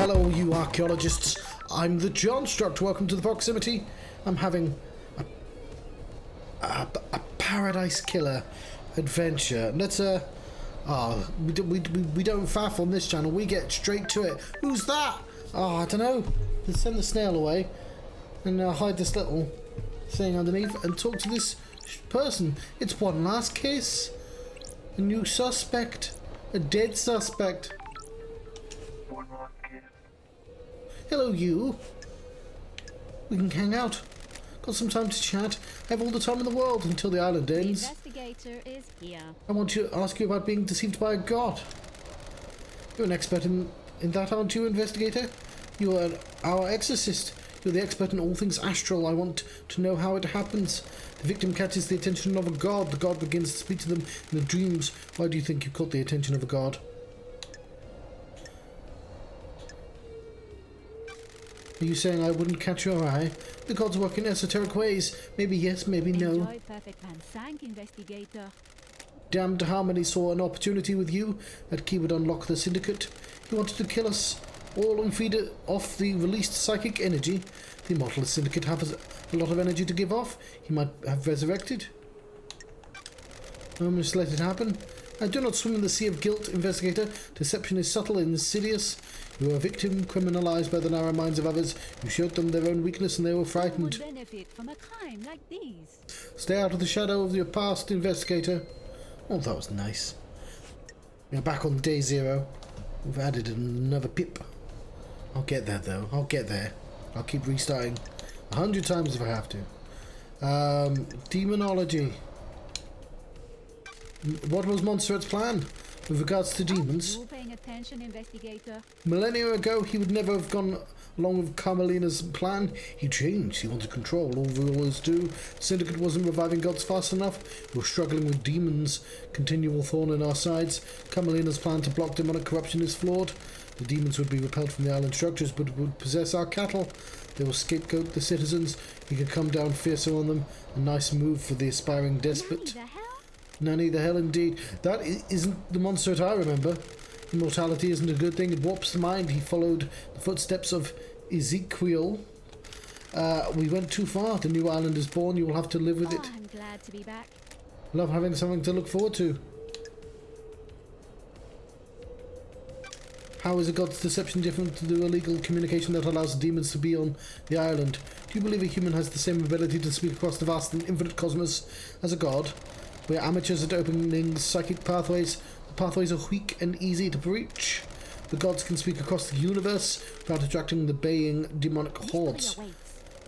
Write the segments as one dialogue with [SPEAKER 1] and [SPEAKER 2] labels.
[SPEAKER 1] Hello, you archaeologists. I'm the Johnstruct. Welcome to the proximity. I'm having a paradise killer adventure. Let's we don't faff on this channel. We get straight to it. Who's that? I don't know. Let's send the snail away and hide this little thing underneath and talk to this person. It's one last kiss. A new suspect. A dead suspect. Hello, you. We can hang out. Got some time to chat. I have all the time in the world until the island ends.
[SPEAKER 2] The investigator is here.
[SPEAKER 1] I want to ask you about being deceived by a god. You're an expert in that, aren't you, investigator? You are our exorcist. You're the expert in all things astral. I want to know how it happens. The victim catches the attention of a god. The god begins to speak to them in their dreams. Why do you think you caught the attention of a god? Are you saying I wouldn't catch your eye? The gods work in esoteric ways. Maybe yes, maybe no.
[SPEAKER 2] Enjoy Perfect Van Sank, investigator.
[SPEAKER 1] Damned Harmony saw an opportunity with you. That key would unlock the syndicate. He wanted to kill us all and feed it off the released psychic energy. The immortal syndicate has a lot of energy to give off. He might have resurrected. I'm just let it happen. I do not swim in the sea of guilt, investigator. Deception is subtle and insidious. You are a victim, criminalized by the narrow minds of others. You showed them their own weakness and they were frightened.
[SPEAKER 2] Who would benefit from a crime like these?
[SPEAKER 1] Stay out of the shadow of your past, investigator. Oh, that was nice. We're back on day 0. We've added another pip. I'll get there, though. I'll get there. I'll keep restarting 100 times if I have to. Demonology. What was Montserrat's plan with regards to demons?
[SPEAKER 2] Are you paying attention, investigator?
[SPEAKER 1] Millennia ago, he would never have gone along with Carmelina's plan. He changed. He wanted control. All rulers do. Syndicate wasn't reviving gods fast enough. We were struggling with demons. Continual thorn in our sides. Carmelina's plan to block demonic corruption is flawed. The demons would be repelled from the island structures, but would possess our cattle. They will scapegoat the citizens. He could come down fiercer on them. A nice move for the aspiring despot. Nanny the hell indeed. That isn't the Montserrat I remember. Immortality isn't a good thing. It warps the mind. He followed the footsteps of Ezekiel. We went too far. The new island is born. You will have to live with it.
[SPEAKER 2] I'm glad to be back.
[SPEAKER 1] Love having something to look forward to. How is a god's deception different to the illegal communication that allows demons to be on the island? Do you believe a human has the same ability to speak across the vast and infinite cosmos as a god? We're amateurs at opening psychic pathways. The pathways are weak and easy to breach. The gods can speak across the universe without attracting the baying demonic hordes.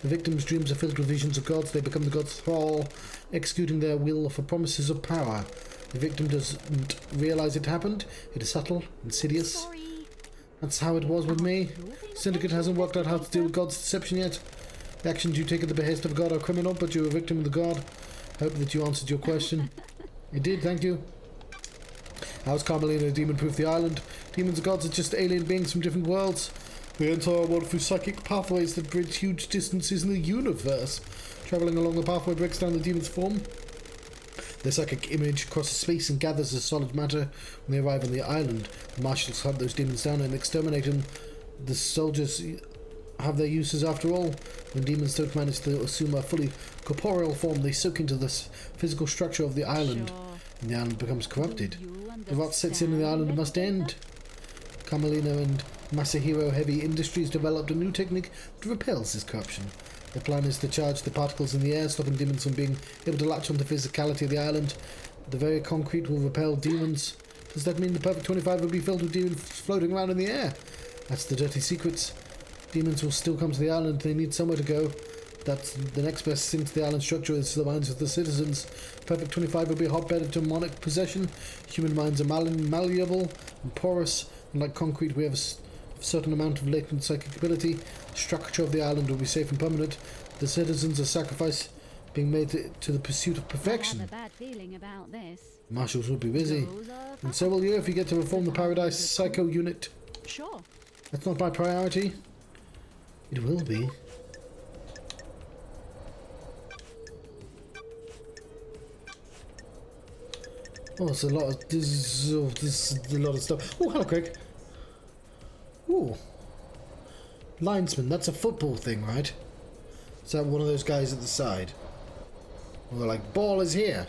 [SPEAKER 1] The victim's dreams are filled with visions of gods. They become the god's thrall, executing their will for promises of power. The victim doesn't realize it happened. It is subtle, insidious.
[SPEAKER 2] Sorry.
[SPEAKER 1] That's how it was with me. Syndicate hasn't worked out how to deal with God's deception yet. The actions you take at the behest of God are criminal, but you're a victim of the God. Hope that you answered your question. It did, thank you. How's Carmelina demon-proof the island? Demons and gods are just alien beings from different worlds. We enter our world through psychic pathways that bridge huge distances in the universe. Travelling along the pathway breaks down the demon's form. Their psychic image crosses space and gathers as solid matter. When they arrive on the island, the marshals hunt those demons down and exterminate them. The soldiers have their uses after all. When demons don't manage to assume a fully corporeal form, they soak into the physical structure of the island, and the island becomes corrupted. The rot sets in and the island must end. Carmelina and Masahiro Heavy Industries developed a new technique that repels this corruption. Their plan is to charge the particles in the air, stopping demons from being able to latch on the physicality of the island. The very concrete will repel demons. Does that mean the Perfect 25 will be filled with demons floating around in the air? That's the dirty secrets. Demons will still come to the island. They need somewhere to go. That's the next best thing to the island structure is the minds of the citizens. Perfect 25 will be a hotbed of demonic possession. Human minds are malleable and porous, and like concrete we have a certain amount of latent psychic ability. The structure of the island will be safe and permanent. The citizens are sacrificed, being made to the pursuit of perfection.
[SPEAKER 2] I have a bad feeling about this.
[SPEAKER 1] Marshals will be busy. And so will you if you get to reform the Paradise Psycho Unit.
[SPEAKER 2] Sure.
[SPEAKER 1] That's not my priority. It will be. Oh, it's a lot of this is a lot of stuff. Oh, hello, Craig. Ooh, Linesman, that's a football thing, right? Is that one of those guys at the side? Well, they're like, ball is here.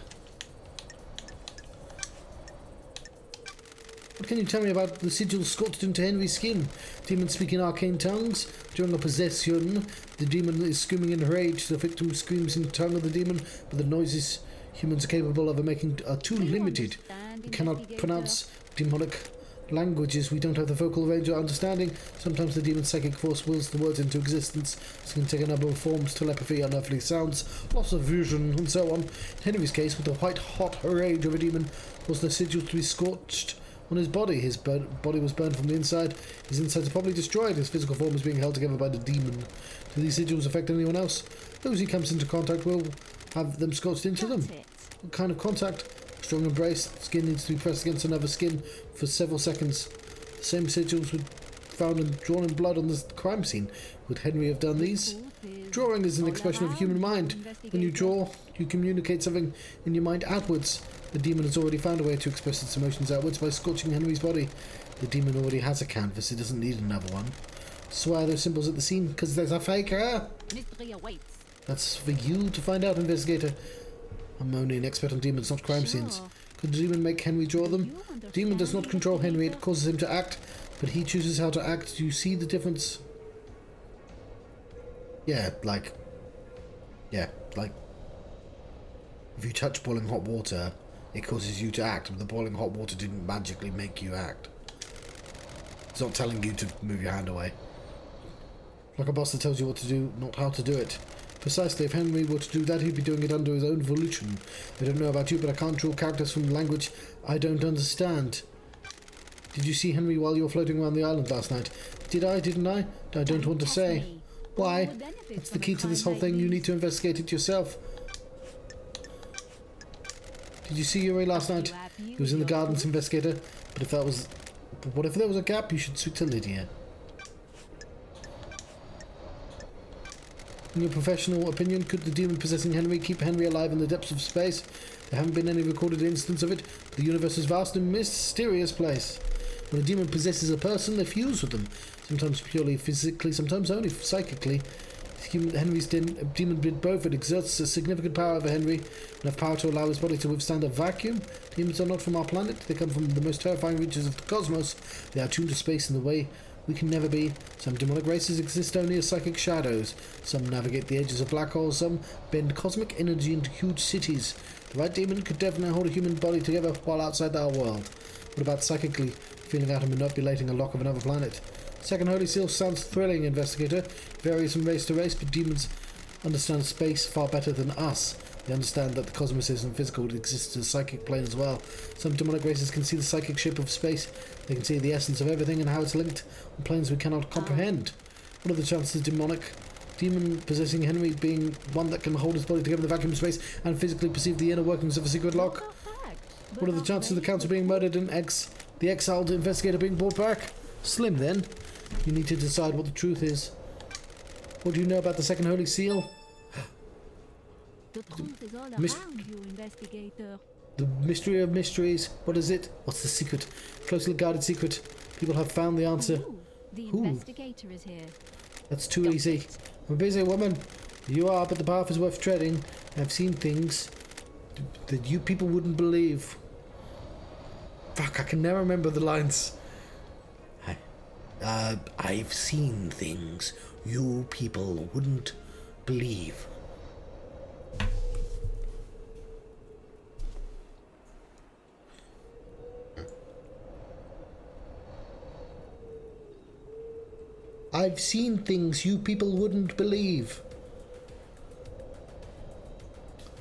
[SPEAKER 1] What can you tell me about the sigil scorched into Henry's skin? Demon speaking arcane tongues. During a possession, the demon is screaming in rage. The victim screams in the tongue of the demon, but the noises humans are capable of making are too limited. We cannot pronounce demonic languages. We don't have the vocal range or understanding. Sometimes the demon's psychic force wills the words into existence. This can take a number of forms: telepathy, unearthly sounds, loss of vision, and so on. In Henry's case, with the white-hot rage of a demon, caused the sigil to be scorched on his body. His body was burned from the inside. His insides are probably destroyed. His physical form is being held together by the demon. Do these sigils affect anyone else? Those he comes into contact will have them scorched into them. What kind of contact? Strong embrace. Skin needs to be pressed against another skin for several seconds. The same sigils were found and drawn in blood on the crime scene. Would Henry have done these? Drawing is an expression of human mind. When you draw, you communicate something in your mind outwards. The demon has already found a way to express its emotions outwards by scorching Henry's body. The demon already has a canvas. It doesn't need another one. So why are those symbols at the scene? Because there's a faker.
[SPEAKER 2] Mystery awaits.
[SPEAKER 1] That's for you to find out, investigator. I'm only an expert on demons, not crime scenes. Could the demon make Henry draw them? The demon does not control Henry. It causes him to act, but he chooses how to act. Do you see the difference? Yeah, like... If you touch boiling hot water, it causes you to act, but the boiling hot water didn't magically make you act. It's not telling you to move your hand away. Like a boss that tells you what to do, not how to do it. Precisely, if Henry were to do that, he'd be doing it under his own volition. I don't know about you, but I can't draw characters from language I don't understand. Did you see Henry while you were floating around the island last night? Did I? Didn't I? I don't want to say. Why? That's the key to this whole thing. You need to investigate it yourself. Did you see Yuri last night? He was in the gardens, investigator. But what if there was a gap? You should speak to Lydia. In your professional opinion, could the demon possessing Henry keep Henry alive in the depths of space? There haven't been any recorded instance of it. The universe is a vast and mysterious place. When a demon possesses a person, they fuse with them. Sometimes purely physically, sometimes only psychically. Henry's demon did both. It exerts a significant power over Henry, enough power to allow his body to withstand a vacuum. Demons are not from our planet. They come from the most terrifying reaches of the cosmos. They are tuned to space in the way we can never be. Some demonic races exist only as psychic shadows. Some navigate the edges of black holes. Some bend cosmic energy into huge cities. The right demon could definitely hold a human body together while outside our world. What about psychically feeling out and manipulating a lock of another planet? Second Holy Seal sounds thrilling, investigator. Varies from race to race, but demons understand space far better than us. They understand that the cosmos isn't physical, it exists in a psychic plane as well. Some demonic races can see the psychic shape of space. They can see the essence of everything and how it's linked on planes we cannot comprehend. What are the chances of demon possessing Henry being one that can hold his body together in the vacuum of space and physically perceive the inner workings of a secret lock? What are the chances of the council being murdered and the exiled investigator being brought back? Slim, then. You need to decide what the truth is. What do you know about the Second Holy Seal?
[SPEAKER 2] The truth is all around you, investigator.
[SPEAKER 1] The mystery of mysteries. What is it? What's the secret? Closely guarded secret. People have found the answer.
[SPEAKER 2] Ooh, the investigator is here.
[SPEAKER 1] That's too easy. I'm a busy woman. You are, but the path is worth treading. I've seen things that you people wouldn't believe. Fuck, I can never remember the lines. I've seen things you people wouldn't believe. I've seen things you people wouldn't believe.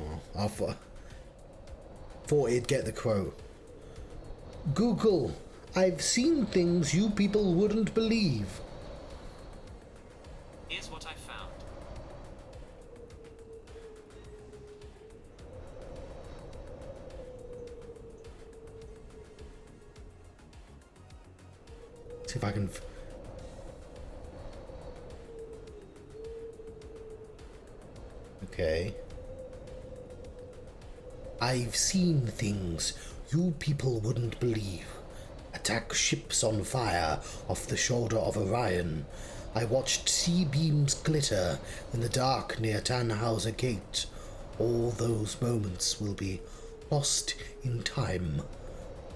[SPEAKER 1] Oh, I thought he'd get the quote. Google. I've seen things you people wouldn't believe.
[SPEAKER 3] Here's what I found.
[SPEAKER 1] See if I can... Okay. I've seen things you people wouldn't believe. Attack ships on fire off the shoulder of Orion. I watched sea beams glitter in the dark near Tannhauser Gate. All those moments will be lost in time,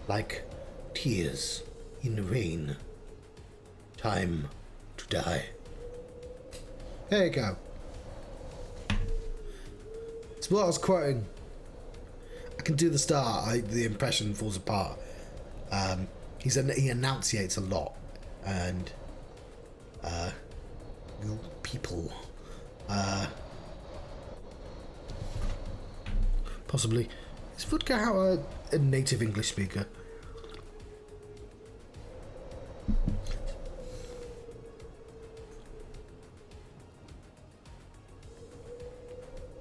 [SPEAKER 1] like tears in rain. Time to die. There you go. It's what I was quoting. I can do the start. The impression falls apart. He enunciates a lot, and you people, possibly. Is Vodka Hauer a native English speaker?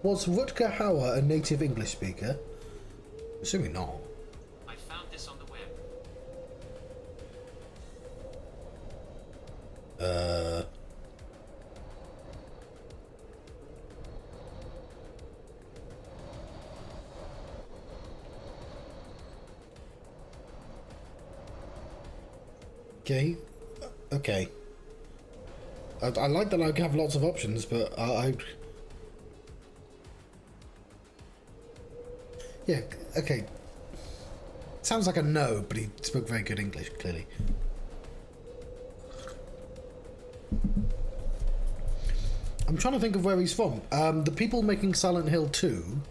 [SPEAKER 1] Was Rutger Hauer a native English speaker? Assuming not.
[SPEAKER 3] I found this on the web.
[SPEAKER 1] Okay. Okay. I like that I have lots of options, but I yeah, okay. Sounds like a no, but he spoke very good English, clearly. I'm trying to think of where he's from. The people making Silent Hill 2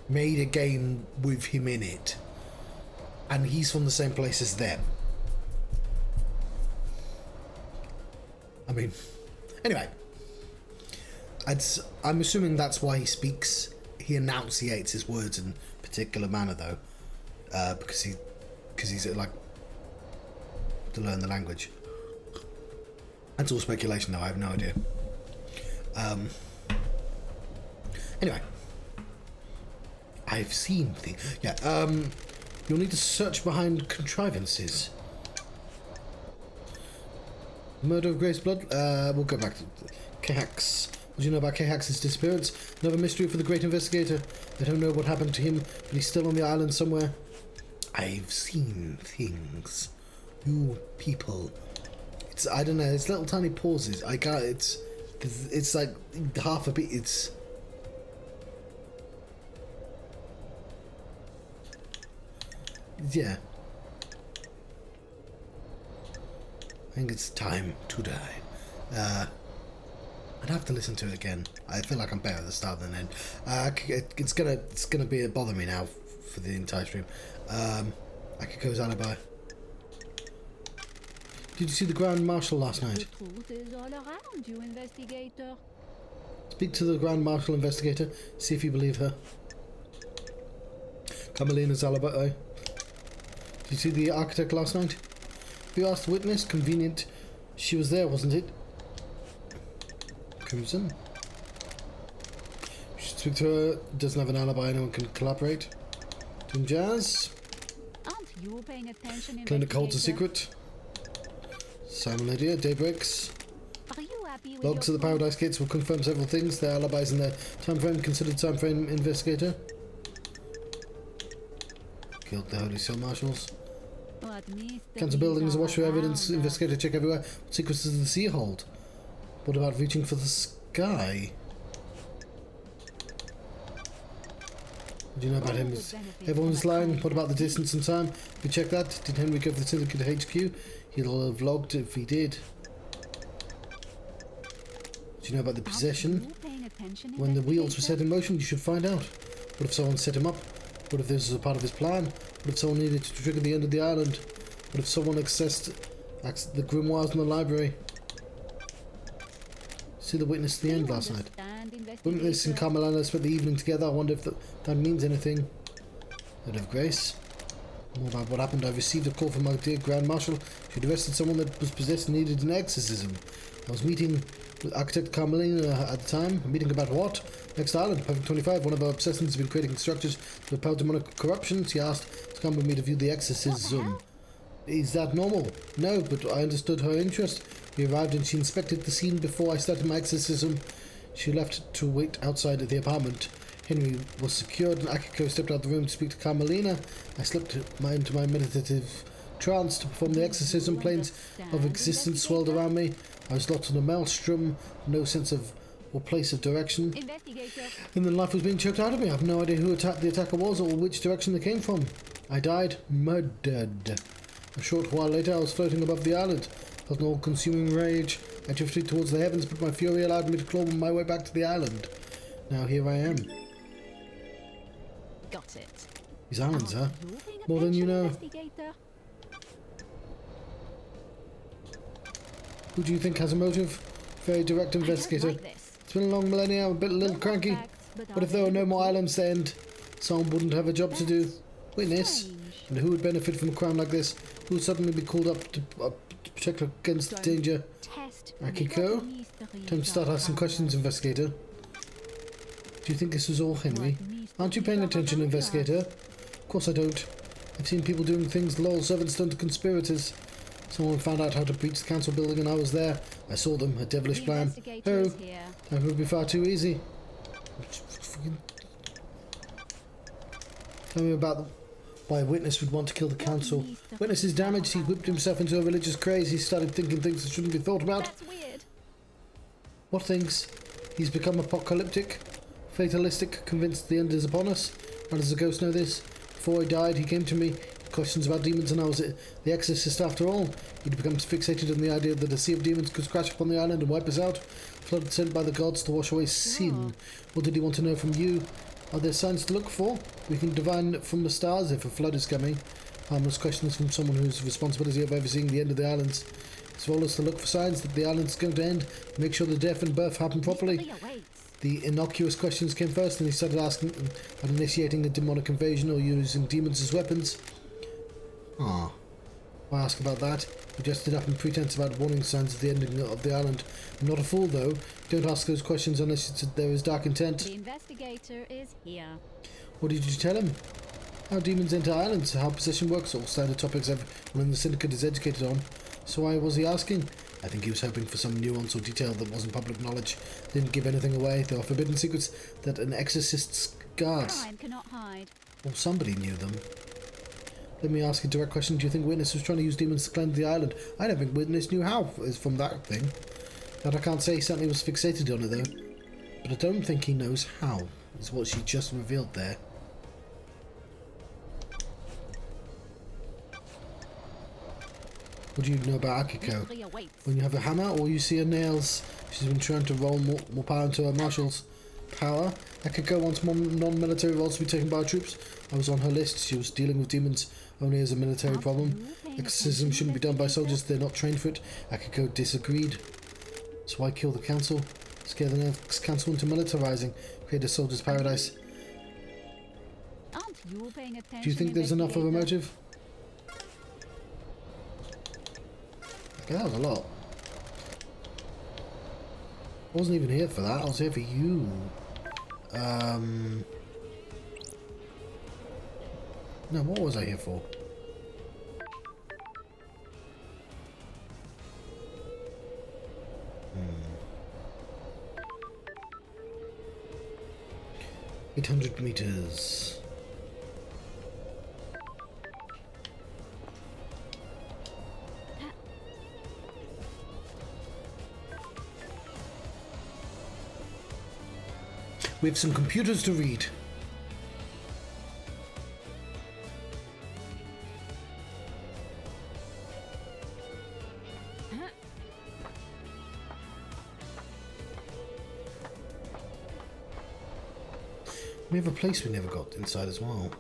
[SPEAKER 1] made a game with him in it, and he's from the same place as them. I mean, anyway, I'm assuming that's why he speaks. He enunciates his words in a particular manner, though, because he's like to learn the language. That's all speculation, though. I have no idea. Anyway, I've seen things. Yeah. You'll need to search behind contrivances. Murder of Grace Blood. We'll go back to K-Hax. What do you know about K-Hax's disappearance? Another mystery for the great investigator. I don't know what happened to him, but he's still on the island somewhere. I've seen things. You people. I don't know. It's little tiny pauses. I got it's like half a bit. It's yeah. I think it's time to die. I'd have to listen to it again. I feel like I'm better at the start than the end. It's gonna bother me now for the entire stream. Akiko's alibi. Did you see the Grand Marshal last night?
[SPEAKER 2] The truth is all around you, investigator.
[SPEAKER 1] Speak to the Grand Marshal investigator. See if you believe her. Carmelina's alibi. Did you see the architect last night? If you asked the witness, convenient. She was there, wasn't it? Crimson. You should speak to her. Doesn't have an alibi. Anyone can collaborate. Doing jazz.
[SPEAKER 2] Aren't you paying attention,
[SPEAKER 1] Clinic holds a
[SPEAKER 2] investigator?
[SPEAKER 1] secret. Simon Lydia, Daybreaks.
[SPEAKER 2] Are you happy with
[SPEAKER 1] Logs of
[SPEAKER 2] your
[SPEAKER 1] the Paradise Gates will confirm several things. Their alibis and their time frame. Considered time frame investigator. Killed the Holy Seal Marshals.
[SPEAKER 2] What mysteries
[SPEAKER 1] Cancer buildings,
[SPEAKER 2] all
[SPEAKER 1] wash through evidence.
[SPEAKER 2] around us?
[SPEAKER 1] Investigator check everywhere. What secrets does the sea hold? What about reaching for the sky? What do you know about him? Everyone's lying. What about the distance and time? Have you checked that? Did Henry go for the Syndicate HQ? He'll have logged if he did. Do you know about the possession?
[SPEAKER 2] Aren't you paying attention,
[SPEAKER 1] When the wheels were
[SPEAKER 2] investigator?
[SPEAKER 1] set in motion, you should find out. What if someone set him up? What if this was a part of his plan? What if someone needed to trigger the end of the island? What if someone accessed the grimoires in the library? See the witness at the
[SPEAKER 2] Do
[SPEAKER 1] end
[SPEAKER 2] you
[SPEAKER 1] last night.
[SPEAKER 2] understand,
[SPEAKER 1] Witness and
[SPEAKER 2] investigator?
[SPEAKER 1] Carmelina spent the evening together. I wonder if that means anything. Head of Grace. More about what happened. I received a call from my dear Grand Marshal. She'd arrested someone that was possessed and needed an exorcism. I was meeting with Architect Carmelina at the time. A meeting about what? Next island, Perfect 25. One of our obsessors has been creating structures to repel demonic corruption. She asked to come with me to view the exorcism. Is that normal? No, but I understood her interest. We arrived and she inspected the scene before I started my exorcism. She left to wait outside of the apartment. Henry was secured and Akiko stepped out of the room to speak to Carmelina. I slipped into my meditative trance to perform the exorcism. Planes of existence swirled around me. I was lost in a maelstrom, no sense of or place of direction.
[SPEAKER 2] Investigator.
[SPEAKER 1] And then life was being choked out of me. I have no idea who the attacker was or which direction they came from. I died murdered. A short while later, I was floating above the island. Felt an all-consuming rage. I drifted towards the heavens, but my fury allowed me to claw my way back to the island. Now here I am.
[SPEAKER 2] Got it.
[SPEAKER 1] These islands, huh?
[SPEAKER 2] You're being a
[SPEAKER 1] More than you
[SPEAKER 2] pension
[SPEAKER 1] know.
[SPEAKER 2] investigator.
[SPEAKER 1] Who do you think has a motive? Very direct
[SPEAKER 2] I don't
[SPEAKER 1] investigator.
[SPEAKER 2] like this.
[SPEAKER 1] It's been a long millennia. I'm a little
[SPEAKER 2] No
[SPEAKER 1] cranky.
[SPEAKER 2] facts,
[SPEAKER 1] But if there were no more
[SPEAKER 2] I'll
[SPEAKER 1] islands to end, someone wouldn't have a job to do. Witness.
[SPEAKER 2] Strange.
[SPEAKER 1] And who would benefit from a crime like this? Who would suddenly be called up to protect against
[SPEAKER 2] Don't
[SPEAKER 1] danger?
[SPEAKER 2] Test
[SPEAKER 1] Akiko? Time to start asking questions, investigator. Do you think this was all Henry? Aren't you paying attention, investigator? Of course I don't. I've seen people doing things loyal servants done to conspirators. Someone found out how to breach the council building and I was there. I saw them, a devilish plan. Oh, that would be far too easy. Tell me about why a witness would want to kill the council. Witness is damaged, he whipped himself into a religious craze, he started thinking things that shouldn't be thought about.
[SPEAKER 2] That's weird.
[SPEAKER 1] What things? He's become apocalyptic, fatalistic, convinced the end is upon us. How does the ghost know this? Before he died, he came to me, questions about demons, and I was the exorcist after all. He'd become fixated on the idea that a sea of demons could crash upon the island and wipe us out. Flood sent by the gods to wash away sin. What did he want to know from you? Are there signs to look for? We can divine from the stars if a flood is coming. Harmless questions from someone whose responsibility of overseeing the end of the islands. His role is to look for signs that the island's going to end, make sure the death and birth happen properly.
[SPEAKER 2] Mystery awaits.
[SPEAKER 1] The innocuous questions came first, and he started asking about initiating a demonic invasion or using demons as weapons. Ah. Why ask about that? He dressed it up in pretense about warning signs at the ending of the island. I'm not a fool, though. Don't ask those questions unless there is dark intent.
[SPEAKER 2] The investigator is here.
[SPEAKER 1] What did you tell him? How demons enter islands, how possession works, all standard topics everyone in the syndicate is educated on. So why was he asking? I think he was hoping for some nuance or detail that wasn't public knowledge. Didn't give anything away. There are forbidden secrets that an exorcist's guards,
[SPEAKER 2] Crime cannot hide.
[SPEAKER 1] or somebody knew them. Let me ask a direct question. Do you think Witness was trying to use demons to cleanse the island? I don't think Witness knew how is from that thing. That I can't say. He certainly was fixated on it, though. But I don't think he knows how, is what she just revealed there. What do you know about Akiko?
[SPEAKER 2] Mystery awaits.
[SPEAKER 1] When you have a hammer or you see her nails, she's been trying to roll more power into her marshals. Power? Akiko wants more non-military roles to be taken by our troops. I was on her list. She was dealing with demons only as a military problem. Exorcism shouldn't be done by soldiers. They're not trained for it. Akiko disagreed. So why kill the council? Scare the next council into militarizing. Create a soldier's paradise.
[SPEAKER 2] Aren't you paying attention?
[SPEAKER 1] Do you think there's enough of a
[SPEAKER 2] investigator?
[SPEAKER 1] motive? Okay, that was a lot. I wasn't even here for that. I was here for you. No, what was I here for? Hmm. 800 meters. We have some computers to read. We have a place we never got inside as well.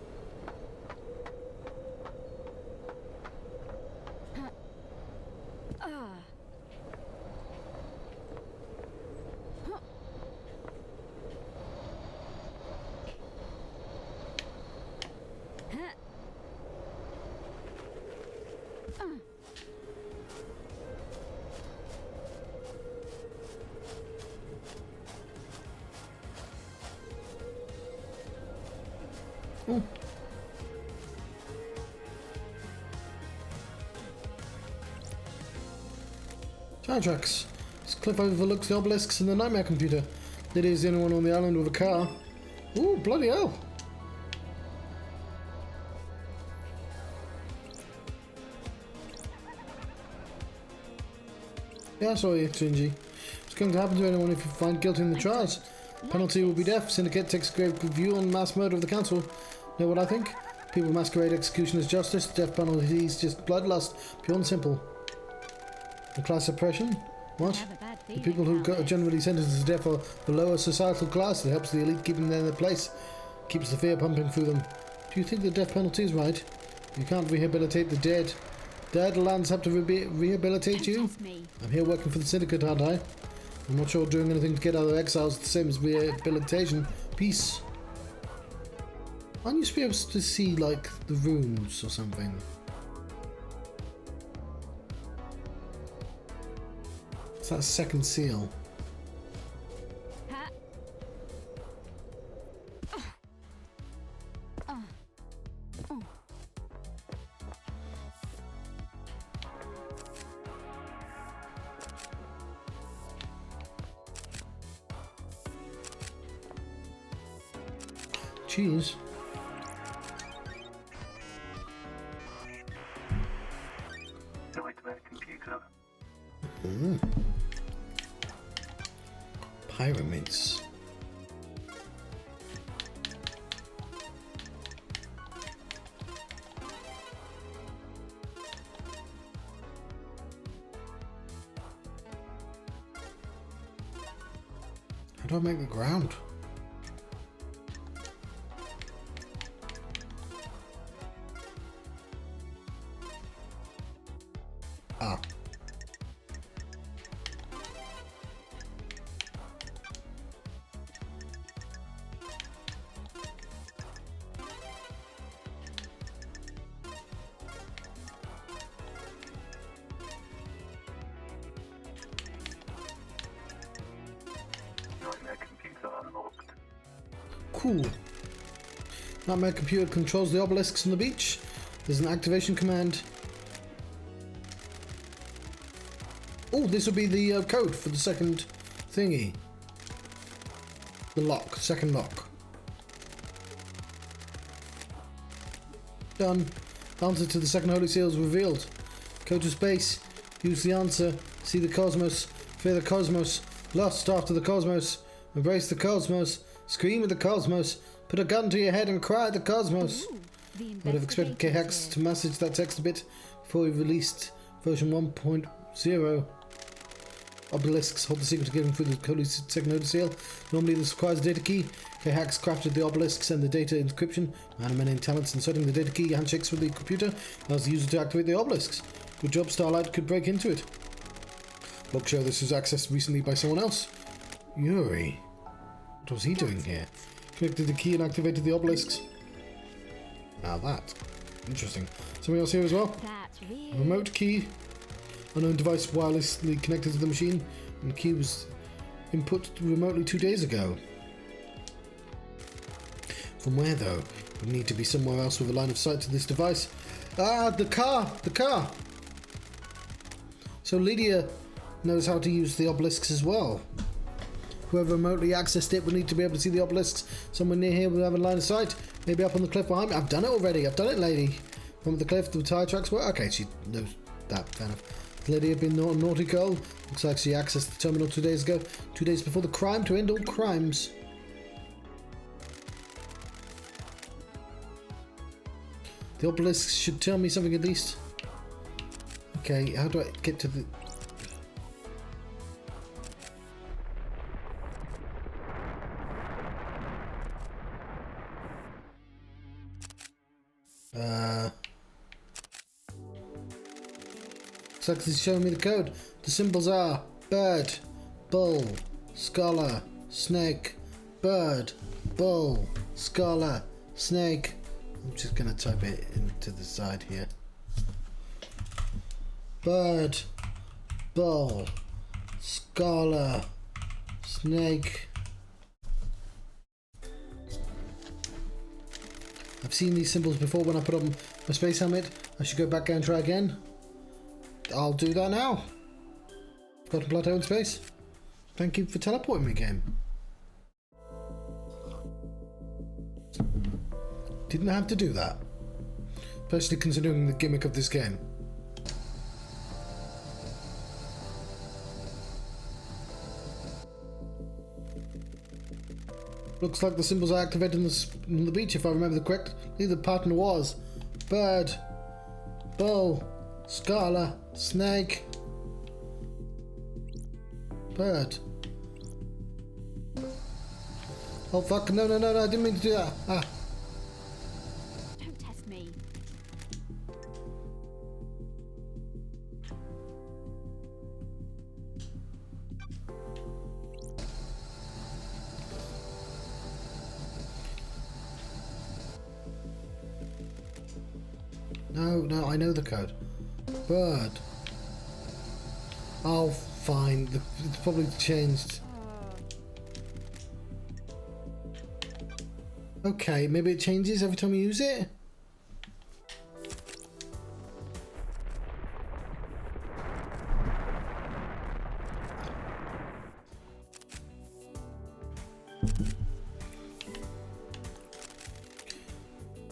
[SPEAKER 1] Oh. Tire tracks. This cliff overlooks the obelisks and the nightmare computer. Lydia is the only one on the island with a car. Ooh, bloody hell. Yeah, sorry, Shinji. It's going to happen to anyone if you find guilty in the trials. Penalty will be death. Syndicate takes a grave view on mass murder of the council. Know what I think? People masquerade execution as justice. Death penalty is just bloodlust. Pure and simple. The class suppression? What? The people who are generally sentenced to death are the lower societal class. It helps the elite keeping them in their place. Keeps the fear pumping through them. Do you think the death penalty is right? You can't rehabilitate the dead. Dead lands have to rehabilitate you? I'm here working for the Syndicate, aren't I? I'm not sure doing anything to get out of exiles is the same as rehabilitation. Peace. Aren't you supposed to see, like, the runes or something? It's that second seal. Cheese. Pyramids. How do I make the ground? Ah. Cool. Nightmare computer controls the obelisks on the beach. There's an activation command. Oh, this will be the code for the second thingy. The lock, second lock. Done. Answer to the second holy seal is revealed. Go to space. Use the answer. See the cosmos. Fear the cosmos. Lust after the cosmos. Embrace the cosmos. Scream at the cosmos. Put a gun to your head and cry at the cosmos. I would have expected K-Hax to message that text a bit before he released version 1.0. Obelisks hold the secret to getting through the holy second holy seal. Normally this requires a data key. K-Hax crafted the obelisks and the data encryption. Man of many talents, inserting the data key handshakes with the computer allows the user to activate the obelisks. Good job, Starlight could break into it. Look, show this was accessed recently by someone else. Yuri. What was he doing here? Connected the key and activated the obelisks. Now that. Interesting. Something else here as well? A remote key. Unknown device wirelessly connected to the machine. And the key was input remotely 2 days ago. From where though? We need to be somewhere else with a line of sight to this device. Ah, the car! The car! So Lydia knows how to use the obelisks as well. Whoever remotely accessed it would need to be able to see the obelisks somewhere near here. We'll have a line of sight. Maybe up on the cliff behind me. I've done it already. I've done it, lady. From the cliff, the tire tracks were. Okay, she knows that. Fair enough. Lydia been a naughty girl. Looks like she accessed the terminal 2 days ago. 2 days before the crime to end all crimes. The obelisks should tell me something at least. Okay, how do I get to the... Looks like it's showing me the code. The symbols are bird, bull, scholar, snake, bird, bull, scholar, snake. I'm just gonna type it into the side here. Bird, bull, scholar, snake. I've seen these symbols before when I put on my space helmet. I should go back and try again. I'll do that now. Got a plateau in space. Thank you for teleporting me, game. Didn't have to do that. Especially considering the gimmick of this game. Looks like the symbols are activated in the beach, if I remember correctly. The pattern was bird, bull, scholar, snake, bird. Oh fuck, no, I didn't mean to do that. Ah.
[SPEAKER 2] Don't test me.
[SPEAKER 1] No, I know the code. Bird. Oh, fine. It's probably changed. Okay, maybe it changes every time you use it?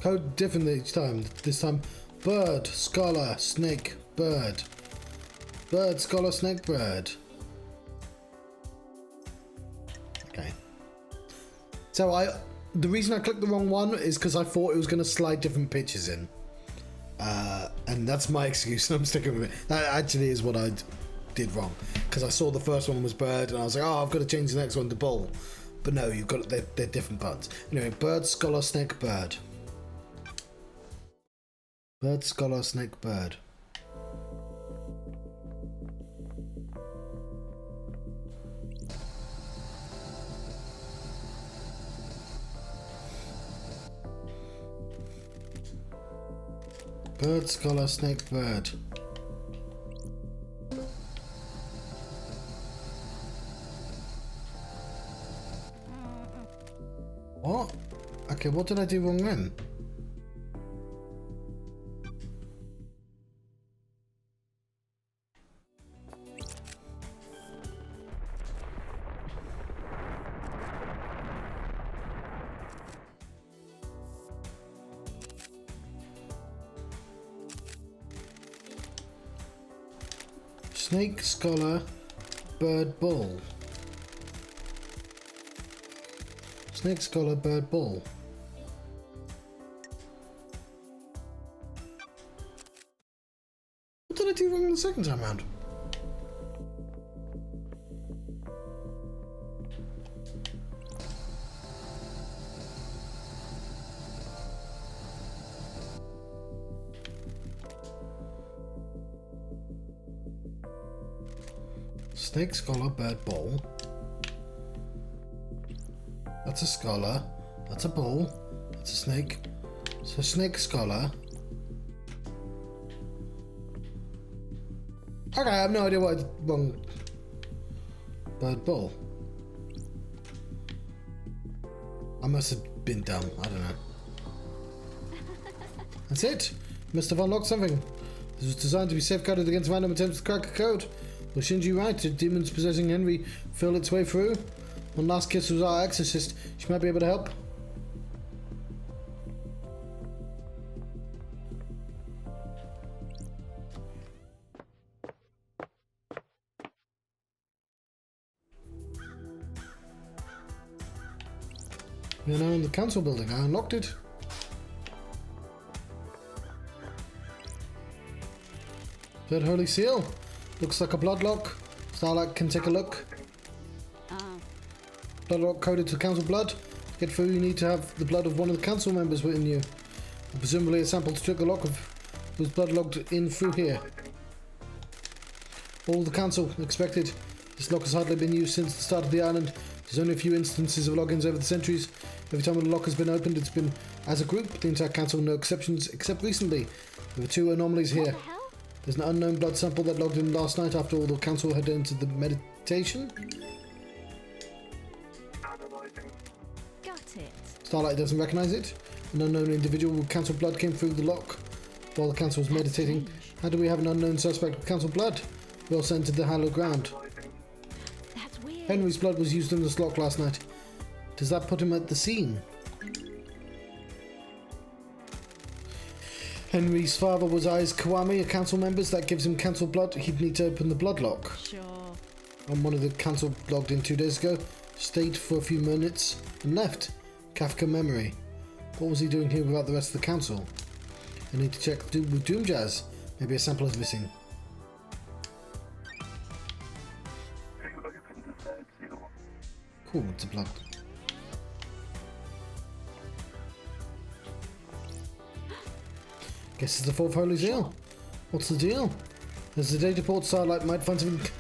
[SPEAKER 1] Code different each time. This time, bird, scholar, snake, bird. Bird, scholar, snake, bird. Okay. So the reason I clicked the wrong one is because I thought it was going to slide different pictures in. And that's my excuse, and I'm sticking with it. That actually is what I did wrong. Because I saw the first one was bird, and I was like, oh, I've got to change the next one to bull. But no, you've got they're different buttons. Anyway, bird, scholar, snake, bird. Bird, scholar, snake, bird. Bird, scholar, snake, bird. What? Okay, what did I do wrong then? Snake, scholar, bird, bull. Snake, scholar, bird, bull. What did I do wrong the second time round? Snake, scholar, bird, bull. That's a scholar. That's a bull. That's a snake. So snake, scholar. Okay, I have no idea what I did wrong. Bird, bull. I must have been dumb. I don't know. That's it. Must have unlocked something. This was designed to be safeguarded against random attempts to crack a code. Was Shinji right? Did demons possessing Henry feel its way through? One last kiss was our exorcist. She might be able to help. We're now in the council building. I unlocked it. Third holy seal. Looks like a bloodlock. Starlight can take a look. Bloodlock coded to council blood. To get through, you need to have the blood of one of the council members within you. And presumably a sample to check the lock of who's blood logged in through here. All the council expected. This lock has hardly been used since the start of the island. There's only a few instances of logins over the centuries. Every time a lock has been opened, it's been as a group. The entire council, no exceptions, except recently. There were two anomalies here. There's an unknown blood sample that logged in last night after all the council had entered the meditation.
[SPEAKER 2] Got it.
[SPEAKER 1] Starlight doesn't recognize it. An unknown individual with council blood came through the lock while the council was meditating. How do we have an unknown suspect with council blood? We also entered the hallowed ground.
[SPEAKER 2] That's weird.
[SPEAKER 1] Henry's blood was used in this lock last night. Does that put him at the scene? Henry's father was Ai's Kiwami, a council member. That gives him council blood. He'd need to open the blood lock.
[SPEAKER 2] Sure.
[SPEAKER 1] And one of the council logged in 2 days ago. stayed for a few minutes, and left. Kafka memory. What was he doing here without the rest of the council? I need to check with Doom Jazz. Maybe a sample is missing. Cool, it's a plug. Guess it's the fourth holy seal. What's the deal? There's the data port Starlight might find something.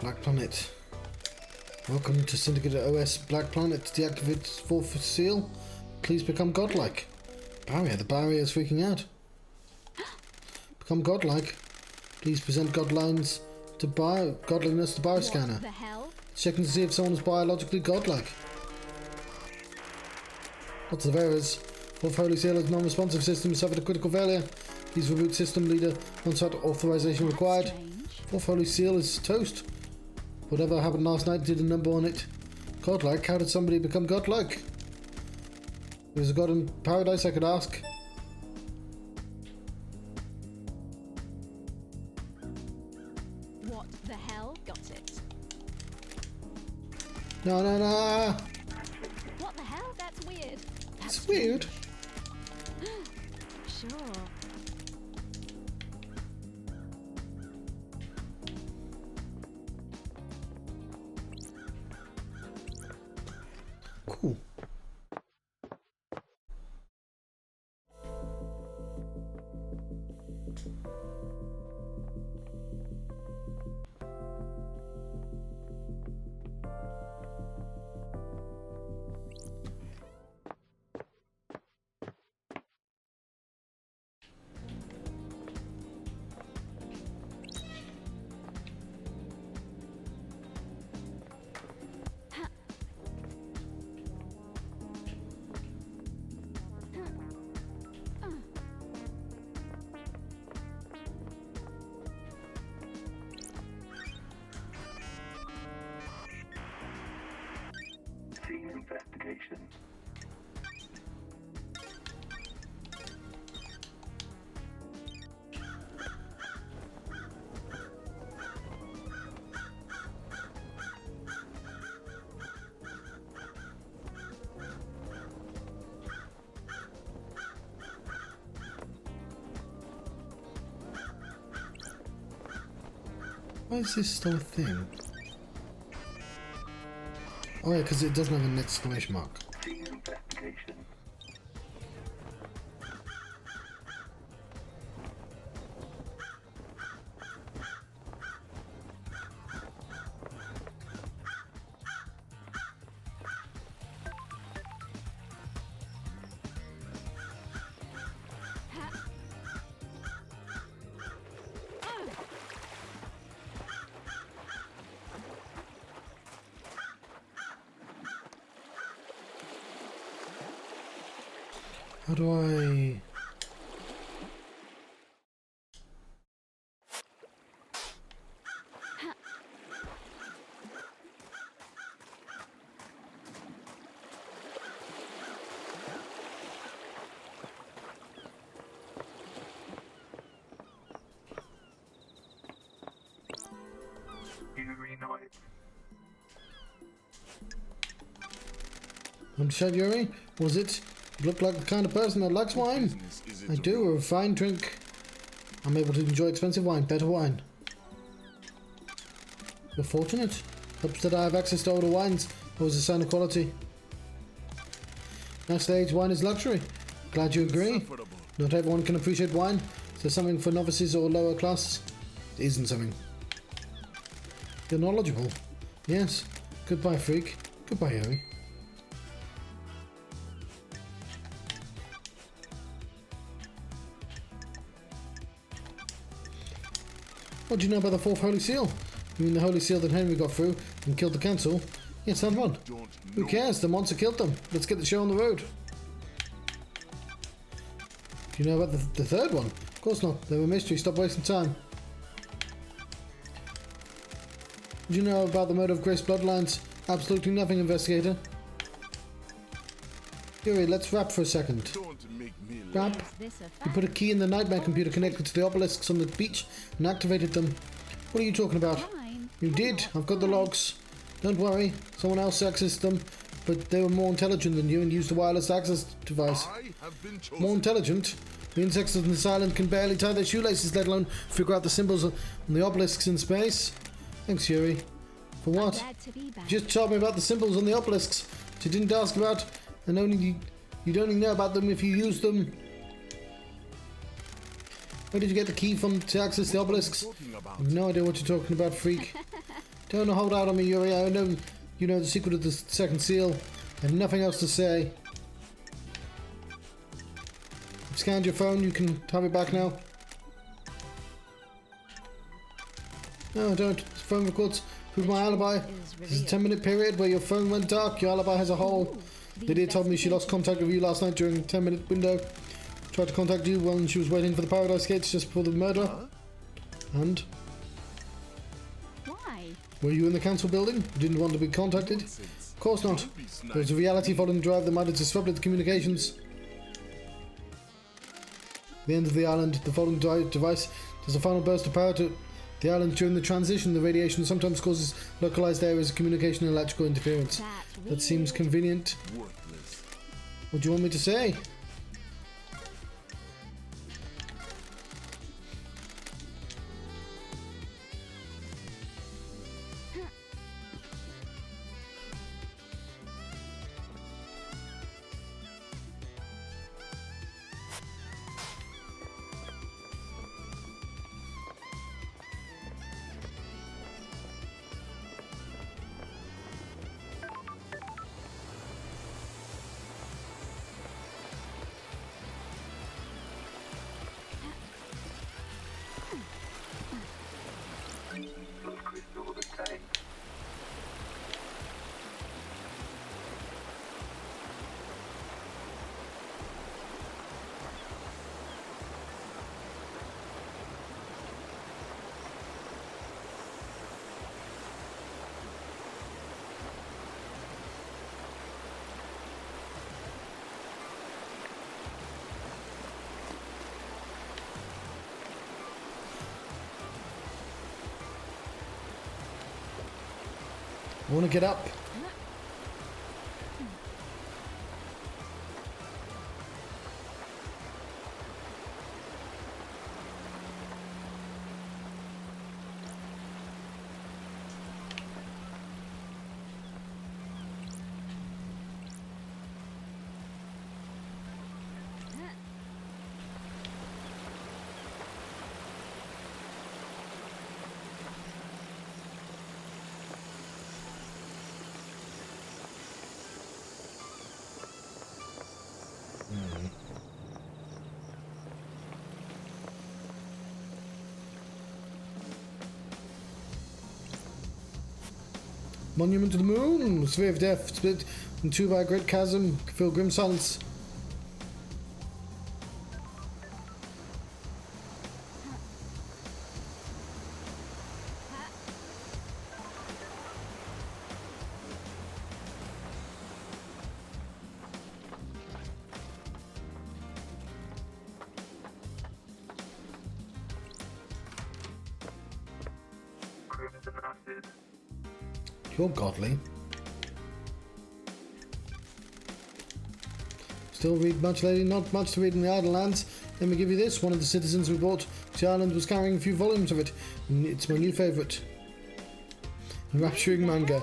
[SPEAKER 1] Black Planet. Welcome to Syndicate OS Black Planet. To deactivate fourth seal, please become godlike. Barrier. The barrier is freaking out. Become godlike. Please present godliness to bioscanner.
[SPEAKER 2] What the hell?
[SPEAKER 1] Checking to see if someone is biologically godlike. Lots of errors. Fourth Holy Seal's non-responsive system suffered a critical failure. Please reboot system leader. On-site authorization required.
[SPEAKER 2] Strange.
[SPEAKER 1] Fourth Holy Seal is toast. Whatever happened last night did a number on it. Godlike? How did somebody become godlike? There's a god in paradise I could ask.
[SPEAKER 2] What the hell? Got it.
[SPEAKER 1] No.
[SPEAKER 2] What the hell? That's weird.
[SPEAKER 1] It's weird.
[SPEAKER 2] Sure.
[SPEAKER 1] Cool.
[SPEAKER 4] Investigation.
[SPEAKER 1] Why is this still a thing? Oh yeah, because it doesn't have an exclamation mark.
[SPEAKER 4] Investigation.
[SPEAKER 1] How do I...
[SPEAKER 4] Yuri Knight.
[SPEAKER 1] I'm Chad Yuri? Was it? You look like the kind of person that likes wine. I do, a refined drink. I'm able to enjoy expensive wine, better wine. You're fortunate. Hopes that I have access to older wines. Always a sign of quality. Next stage, wine is luxury. Glad you agree. Not everyone can appreciate wine. Is there something for novices or lower class? It isn't something. You're knowledgeable. Yes. Goodbye, freak. Goodbye, Yuri. What do you know about the fourth Holy Seal? You mean the Holy Seal that Henry got through and killed the council? Yes, that one. Who cares? The monster killed them. Let's get the show on the road. Do you know about the third one? Of course not. They're a mystery. Stop wasting time. Do you know about the murder of Grace Bloodlines? Absolutely nothing, investigator. Yuri, let's wrap for a second.
[SPEAKER 5] Don't make me
[SPEAKER 1] Wrap.
[SPEAKER 2] Is this a
[SPEAKER 1] You
[SPEAKER 2] fact?
[SPEAKER 1] put a key in the nightmare computer connected to the obelisks on the beach and activated them. What are you talking about?
[SPEAKER 2] Fine.
[SPEAKER 1] You did. I've got the logs. Don't worry. Someone else accessed them, but they were more intelligent than you and used a wireless access device.
[SPEAKER 5] I have been chosen.
[SPEAKER 1] More intelligent? The insects on this island can barely tie their shoelaces, let alone figure out the symbols on the obelisks in space. Thanks, Yuri. For what?
[SPEAKER 2] Glad to be back.
[SPEAKER 1] You just told me about the symbols on the obelisks, but you didn't ask about, and you'd only know about them if you used them. Where did you get the key from to access the obelisks?
[SPEAKER 5] Talking about.
[SPEAKER 1] I have no idea what you're talking about, freak. Don't hold out on me, Yuri. I know you know the secret of the second seal. I have nothing else to say. I've scanned your phone. You can have it back now. No, don't. This phone records. Prove my alibi. This is a 10-minute period where your phone went dark. Your alibi has a hole. Lydia told me she lost contact with you last night during a 10-minute window. Tried to contact you when she was waiting for the Paradise Gates just before the murder. And?
[SPEAKER 2] Why?
[SPEAKER 1] Were you in the council building? You didn't want to be contacted? Of course not.
[SPEAKER 5] Don't be
[SPEAKER 1] There was a reality following drive that might have disrupted the communications. The end of the island, the following device. There's a final burst of power to the island during the transition. The radiation sometimes causes localized areas of communication and electrical interference.
[SPEAKER 2] That's
[SPEAKER 1] That seems
[SPEAKER 2] weird.
[SPEAKER 1] convenient.
[SPEAKER 5] worthless.
[SPEAKER 1] What do you want me to say?
[SPEAKER 4] Those crystals are tanks.
[SPEAKER 1] I want to get up. Monument to the Moon! Sphere of Death, split in two by a great chasm, fill grim silence.
[SPEAKER 4] Crimson acid.
[SPEAKER 1] You're godly. Still read much, lady? Not much to read in the Idle Lands. Let me give you this. One of the citizens we brought to the island was carrying a few volumes of it. It's my new favourite. Enrapturing manga.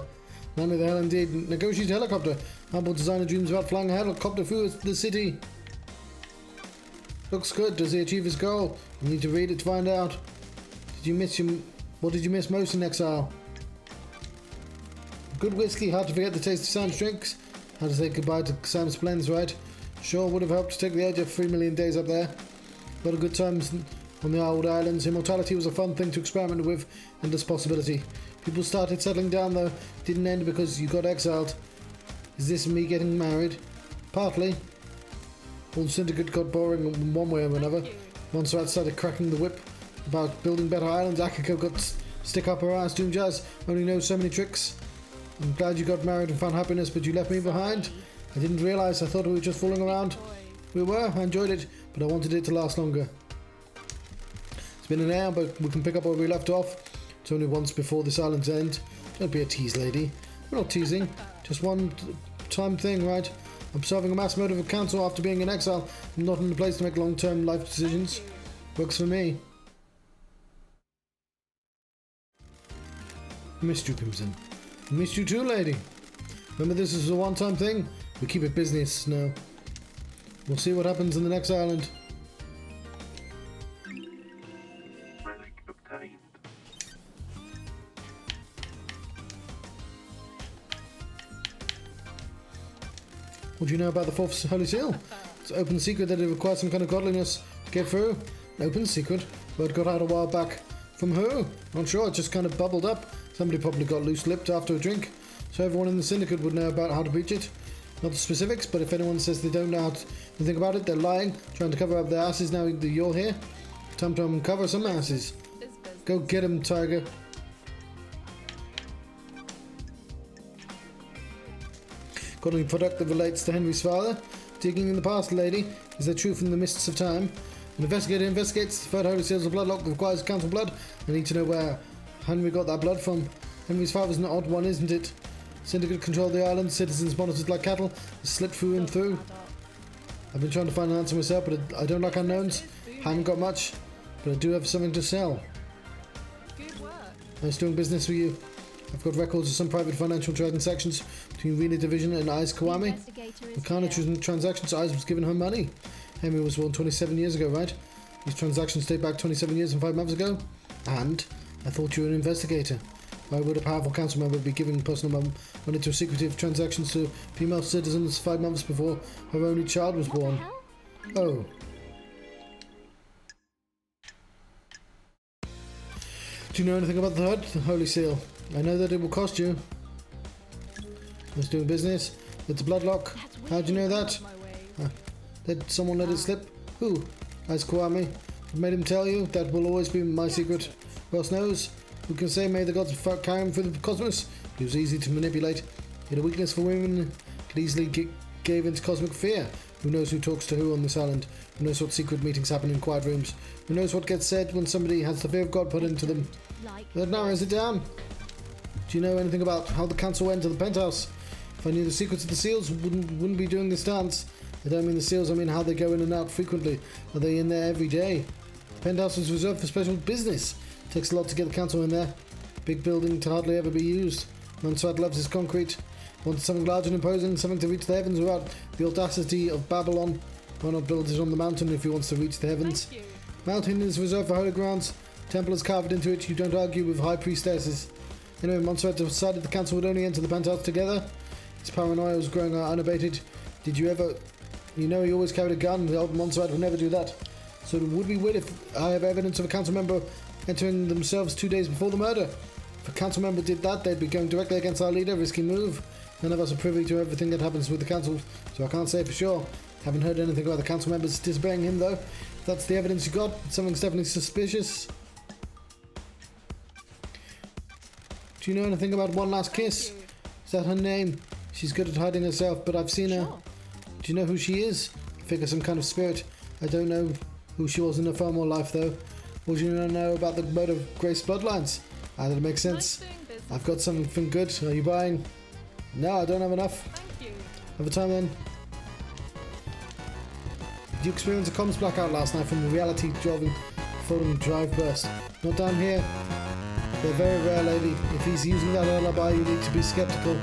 [SPEAKER 1] Man of the hell indeed. Negotiate helicopter. Humble designer dreams about flying a helicopter through the city. Looks good. Does he achieve his goal? You need to read it to find out. What did you miss most in exile? Good whiskey, hard to forget the taste of Sam's drinks. How to say goodbye to Sam's blends, right? Sure would have helped to take the edge of 3 million days up there. Lot of good times on the old islands. Immortality was a fun thing to experiment with, endless possibility. People started settling down though. Didn't end because you got exiled. Is this me getting married? Partly. All the syndicate got boring in one way or another. Once Rat started cracking the whip about building better islands, Akiko got stick up her ass doing jazz. Only knows so many tricks. I'm glad you got married and found happiness, but you left me behind. I didn't realize. I thought we were just fooling around. We were. I enjoyed it, but I wanted it to last longer. It's been an hour, but we can pick up where we left off. It's only once before this island's end. Don't be a tease, lady. We're not teasing. Just one time thing, right? I'm serving a mass murder of council after being in exile. I'm not in the place to make long-term life decisions. Works for me. Missed you, Crimson. Missed you too, lady. Remember, this is a one-time thing. We keep it business now. We'll see what happens in the next island.
[SPEAKER 4] Relic obtained.
[SPEAKER 1] What do you know about the fourth Holy Seal? It's an open secret that it requires some kind of godliness to get through. An open secret? Word got out a while back. From who? Not sure, it just kind of bubbled up. Somebody probably got loose-lipped after a drink. So everyone in the syndicate would know about how to breach it. Not the specifics, but if anyone says they don't know anything about it, they're lying, trying to cover up their asses now that you're here. Time to uncover some asses. Go get 'em, Tiger. Got any product that relates to Henry's father? Digging in the past, lady. Is there truth in the mists of time? An investigator investigates. The third Holy Seal's a bloodlock that requires council blood. I need to know where Henry got that blood from. Henry's father's an odd one, isn't it? Syndicate controlled the island, citizens monitored like cattle, slipped through and through. I've been trying to find an answer myself, but I don't like unknowns. Haven't got much, but I do have something to sell. Nice doing business with you. I've got records of some private financial transactions between Rena Division and Eyes Kawami. The kind of transactions Eyes was giving her money. Henry was born 27 years ago, right? These transactions date back 27 years and 5 months ago. And I thought you were an investigator. Why would a powerful council member be giving personal money to secretive transactions to female citizens 5 months before her only child was born? Oh. Do you know anything about the Holy Seal? I know that it will cost you. Let's do business. It's a bloodlock. How do you know that? Did someone let it slip? Who? Eyes Kawami. What made him tell you? That will always be my secret. Who else knows? Who can say may the gods carry him through the cosmos? He was easy to manipulate. He had a weakness for women. Could easily gave into cosmic fear. Who knows who talks to who on this island? Who knows what secret meetings happen in quiet rooms? Who knows what gets said when somebody has the fear of God put into them? That narrows it down. Do you know anything about how the council went to the penthouse? If I knew the secrets of the seals, wouldn't be doing this dance. I don't mean the seals, I mean how they go in and out frequently. Are they in there every day? The penthouse is reserved for special business. Takes a lot to get the council in there. Big building to hardly ever be used. Montserrat loves his concrete. Wants something large and imposing, something to reach the heavens without the audacity of Babylon. Why not build it on the mountain if he wants to reach the heavens? Mountain is reserved for holy grounds. Temple is carved into it. You don't argue with high priestesses. Anyway, Montserrat decided the council would only enter the penthouse together. His paranoia was growing unabated. Did you ever... You know he always carried a gun. The old Montserrat would never do that. So it would be weird if I have evidence of a council member entering themselves 2 days before the murder. If a council member did that, they'd be going directly against our leader. Risky move. None of us are privy to everything that happens with the council, so I can't say for sure. Haven't heard anything about the council members disobeying him, though. If that's the evidence you got, something's definitely suspicious. Do you know anything about One Last Kiss? Is that her name? She's good at hiding herself, but I've seen her. Do you know who she is? I figure some kind of spirit. I don't know who she was in her former life, though. What do you know about the murder of Grace bloodlines? That makes sense. I've got something good. Are you buying? No, I don't have enough. Have a time then. Did you experience a comms blackout last night from the reality driving falling drive burst? Not down here. They're very rare, lady. If he's using that alibi, you need to be skeptical.